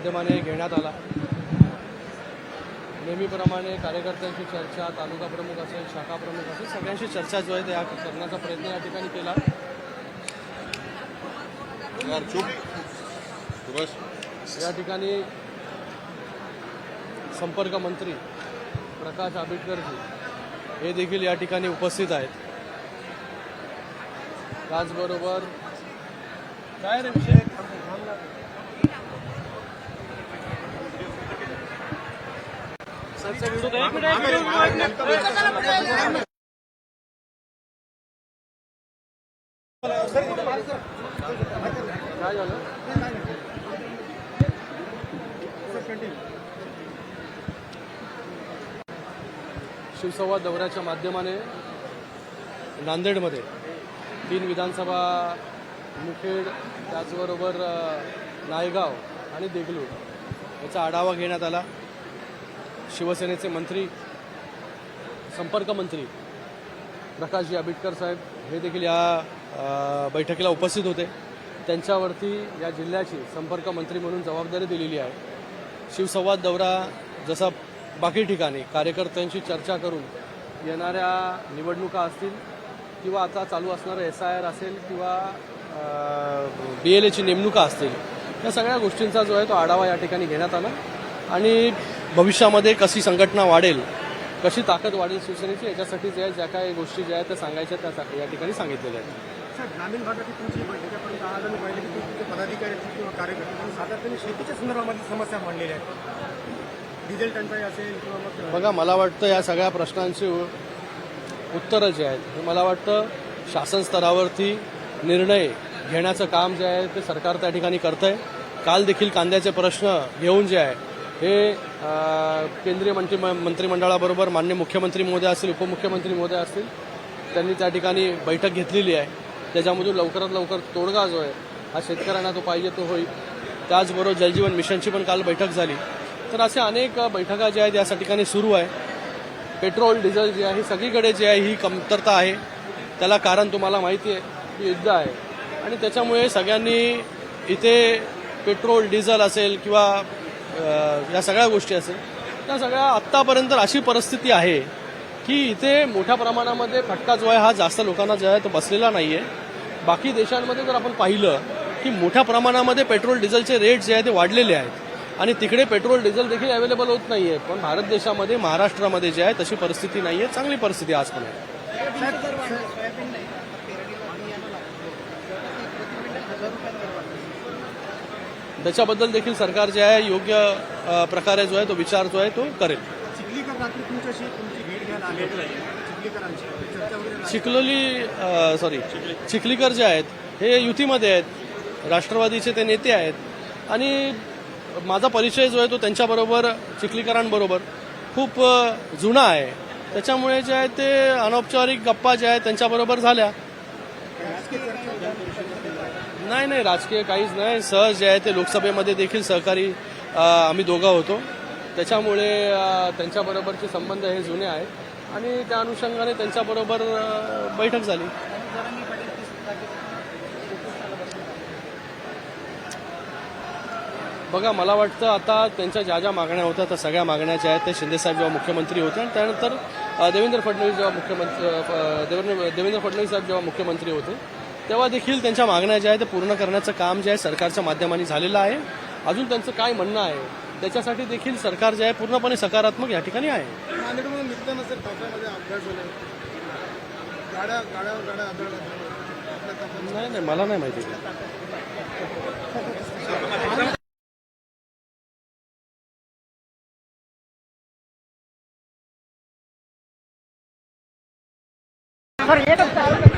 माध्यमाने घेण्यात आला। नेहमीप्रमाणे कार्यकर्त्यांची चर्चा, तालुका प्रमुख असेल, शाखा प्रमुख असेल, सगळ्यांशी चर्चा जो आहे त्या करण्याचा प्रयत्न या ठिकाणी केला। या ठिकाणी संपर्क मंत्री प्रकाश आंबेडकरजी हे देखील या ठिकाणी उपस्थित आहेत। त्याचबरोबर काय रे विषय काय झालं? शिवसंवाद दौऱ्याच्या माध्यमाने नांदेडमध्ये 3 विधानसभा, मुखेड, त्याचबरोबर नायगाव आणि देगलूर याचा आढावा घेण्यात आला। शिवसेनेचे मंत्री, संपर्क मंत्री प्रकाशजी आंबेडकर साहेब हे देखील या बैठकीला उपस्थित होते। त्यांच्यावरती या जिल्ह्याची संपर्क मंत्री म्हणून जबाबदारी दिलेली आहे। शिवसंवाद दौरा जसा बाकी ठिकाणी कार्यकर्त्यांशी चर्चा करून येणाऱ्या निवडणुका असतील किंवा आता चालू असणारं SIR असेल किंवा BLAची नेमणुका असतील, या सगळ्या गोष्टींचा जो आहे तो आढावा या ठिकाणी घेण्यात आला आणि भविष्यामध्ये कशी संघटना वाढेल, कशी ताकद वाढेल शिवसेनेची, याच्यासाठी जे ज्या काही गोष्टी ज्या आहेत त्या सांगायच्या त्या या ठिकाणी सांगितलेल्या आहेत। सर, ग्रामीण भागातील तुमची बैठकीपर्यंत आज आम्ही पाहिले की तुमचे पदाधिकारी किंवा कार्यकर्ते सातत्याने शेतीच्या संदर्भामध्ये समस्या मांडलेल्या आहेत। डिझेल टंचाई असेल किंवा मग बघा, मला वाटतं या सगळ्या प्रश्नांची उत्तरं जे आहेत मला वाटतं शासन स्तरावरती निर्णय घेण्याचं काम जे आहे ते सरकार त्या ठिकाणी करतं आहे। काल देखील कांद्याचे प्रश्न घेऊन जे आहे हे केंद्रीय मंत्रिमंडळाबरोबर माननीय मुख्यमंत्री महोदय असतील, उपमुख्यमंत्री महोदय असतील, त्यांनी त्या ठिकाणी बैठक घेतलेली आहे। त्याच्यामधून लवकरात लवकर तोडगा जो आहे हा शेतकऱ्यांना तो पाहिजे तो होईल। त्याचबरोबर जलजीवन मिशनची पण काल बैठक झाली। तर असे अनेक बैठका ज्या आहेत या ठिकाणी सुरू आहे। पेट्रोल डिझेल जे आहे सगळीकडे जे आहे ही कमतरता आहे। त्याला कारण तुम्हाला माहिती आहे की युद्ध आहे आणि त्याच्यामुळे सगळ्यांनी इथे पेट्रोल डिझेल असेल किंवा या सगळ्या गोष्टी असेल त्या सगळ्या आत्तापर्यंत अशी परिस्थिती आहे की इथे मोठ्या प्रमाणामध्ये फटका जो आहे हा जास्त लोकांना जो आहे तो बसलेला नाही आहे। बाकी देशांमध्ये जर आपण पाहिलं की मोठ्या प्रमाणामध्ये पेट्रोल डिझेलचे रेट जे आहे ते वाढलेले आहेत आणि तिकडे पेट्रोल डिझेल देखील अवेलेबल होत नाही आहे। पण भारत देशामध्ये, महाराष्ट्रामध्ये जे आहे तशी परिस्थिती नाही आहे, चांगली परिस्थिती आज पण आहे। त्याच्याबद्दल देखील सरकार जे आहे योग्य प्रकारे जो आहे तो विचार जो आहे तो करेल। चिखलीकर जे आहेत हे युतीमध्ये आहेत, राष्ट्रवादीचे ते नेते आहेत आणि माझा परिचय जो आहे तो त्यांच्याबरोबर, चिखलीकरांबरोबर खूप जुना आहे। त्याच्यामुळे जे आहे ते अनौपचारिक गप्पा ज्या आहेत त्यांच्याबरोबर झाल्या। नाही, राजकीय काहीच नाही। सहज जे आहे ते लोकसभेमध्ये देखील सहकारी आम्ही दोघं होतो, त्याच्यामुळे त्यांच्याबरोबरचे संबंध हे जुने आहेत आणि त्या अनुषंगाने त्यांच्याबरोबर बैठक झाली। बघा, मला वाटतं आता त्यांच्या ज्या मागण्या होत्या त्या सगळ्या मागण्या ज्या आहेत ते शिंदेसाहेब जेव्हा मुख्यमंत्री होते आणि त्यानंतर देवेंद्र फडणवीस साहेब जेव्हा मुख्यमंत्री होते तेव्हा देखील त्यांच्या मागण्या ज्या आहेत ते पूर्ण करण्याचं काम जे आहे सरकारच्या माध्यमाने झालेलं आहे। अजून त्यांचं काय म्हणणं आहे त्याच्यासाठी देखील सरकार जे आहे पूर्णपणे सकारात्मक या ठिकाणी आहे। नाही, मला नाही माहिती। सर,